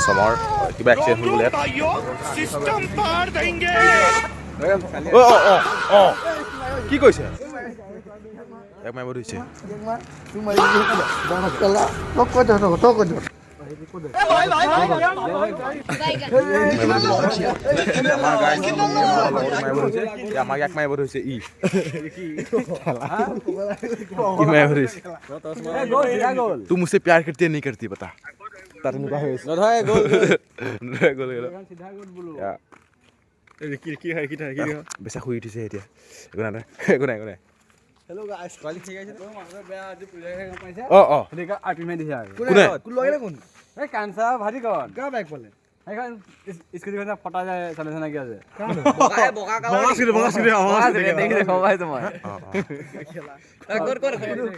আছামৰ কিবা এক্সিডেণ্ট হ'ল বোলে কি কৈছে এক মাৰিব ধৰিছে আমাক এক মাৰিব ধৰিছে ই तू मुझसे प्यार करती है नहीं करती बता বেচা শুই উঠিছে এতিয়া একো নাই একো নাই একো নাই হেল্ল' গাইস কালি ঠিক আছে তো মাগৰ বেয়া আজি পুজাহে গম পাইছে হেৰিকা আৰ্টি মাৰি দিছে আৰু কোন লগে কোন এই কানসা ভাজি কত কা বাইক পালে এখন স্কুটিখন ফটা যায় চলে নাকি আছে বগা আৱাজ দেখি দেখো ভাই তোমাৰ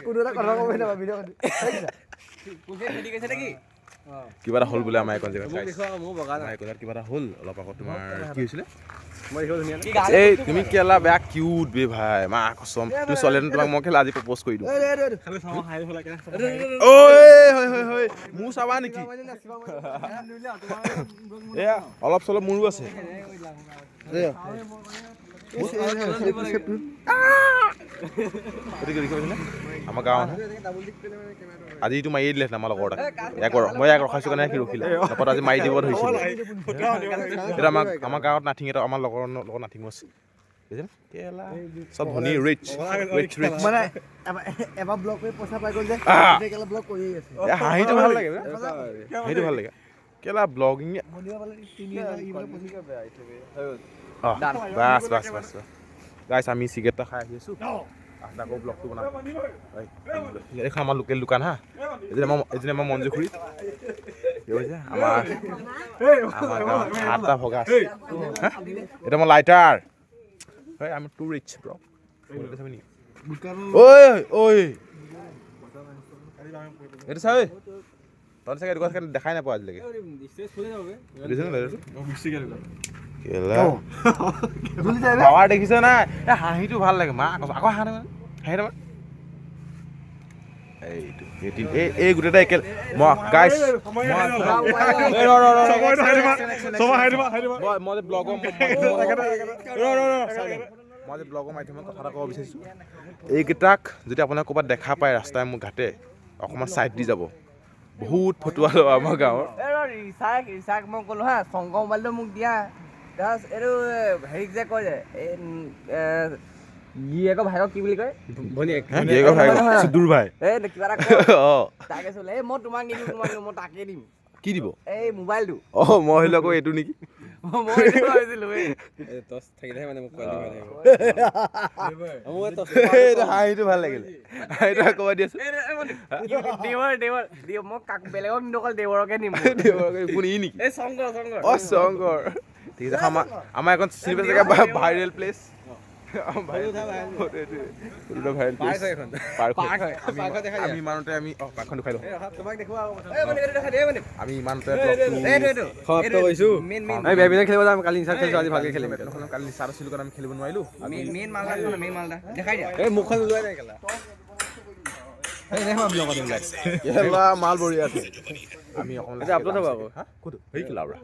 কোন এটা কথা কব না ভিডিও পুজে খেলি গৈছে নেকি কিবা এটা হ'ল বোলে আমাৰ এখন জেগাত দেখো মো বগা নাই কোনাত কিবা এটা হ'ল অলপ আগত তোমাৰ কি হৈছিলে মই দেখো ধুনীয়া এই তুমি কেলা বেয়া কিউট বে ভাই মা কসম তুমি চলেন তোমাক মই কেলা আজি প্ৰপ'জ কৰি দিওঁ খালি চাও হাই হলা কেনে ঐ হয় হয় হয় মোৰ চাবা নেকি এয়া অলপ চলপ মোৰো আছে আমাৰ গাঁৱত আজি এইটো মাৰি দিলে আমাৰ লগৰ মই ইয়াক ৰখাইছো কাৰণে সি ৰখিলে তাৰপৰা আজি মাৰি দিব ধৰিছিলে এতিয়া আমাৰ গাঁৱত নাথিং এটা আমাৰ লগৰ লগত নাথিং আছে চব ধনী ৰিচ মানে এবাৰ ব্লক কৰি পইচা পাই গ'ল যে কেলা ব্লক কৰি আছে হাঁহিটো ভাল লাগে হাঁহিটো ভাল লাগে কেলা ব্লগিং বাছ বাছ বাছ গাইছ আমি চিগাৰেট এটা খাই আহি আছোঁ আকৌ ব্লগটো বনাম এইখন আমাৰ লোকেল দোকান হা এজনী আমাৰ মঞ্জুখুৰী আমাৰ আঠটা ভগা আছে এটা মই lighter I'm too rich bro ঐ ঐ এইটো চা ঐ তহঁতে চাগে দোকান দেখাই নাপাওঁ আজিলৈকে পাৱাৰ দেখিছ নাই এই হাঁহিটো ভাল লাগে মা আকৌ হাঁহ হাঁহি নামা এইটো এই গোটেইটা একে মই গাইছ মই যে ব্লগৰ মাধ্যমত কথা এটা ক'ব বিচাৰিছোঁ এইকেইটাক যদি আপোনাক ক'ৰবাত দেখা পায় ৰাস্তাই মোৰ ঘাটে অকণমান ছাইড দি যাব বহুত ফটোৱা ল'ব আমাৰ গাঁৱৰ ৰিচাক মই ক'লো হা শংকৰ মোবাইলটো মোক দিয়া এইটো হেৰিক যে কয় যে গিয়েকৰ ভাইকক কি বুলি কয় গিয়েকৰ ভাইকক সুদূৰ ভাই কিবা এটা তাকে চলে মই তোমাক নিদিওঁ মই তাকে দিম কি দিব এই মোবাইলটো মই আহিলোঁ আকৌ এইটো নেকি মই ভাবিছিলোঁ টচ থাকিলেহে মানে মোক কল হাঁহিটো ভাল লাগিলে হাঁহিটো ক'ব দি আছোঁ দেৱৰ মই কাক বেলেগক নিদিওঁ অকল দেৱৰকে নিম কোন ই নেকি এই শংকৰ শংকৰ ঠিক আছে আমাৰ এখন চিনি পাইছে জেগা ভাইৰেল প্লেচ আমি ইমানতে আমি পাৰ্কখন দেখুৱাই দিওঁ আমি ইমানতে সমাপ্ত কৰিছোঁ আমি বেডমিণ্টন খেলিব যাম কালি নিশা খেলিছোঁ আজি ভালকৈ খেলিম কালি নিচাত আছিলোঁ কাৰণে আমি খেলিব নোৱাৰিলোঁ এই মুখখন ওলোৱাই নাই কেলা মাল বঢ়িয়া আছে আমি অকণমান আপলোড হ'ব আকৌ ক'ত সেই লাউৰা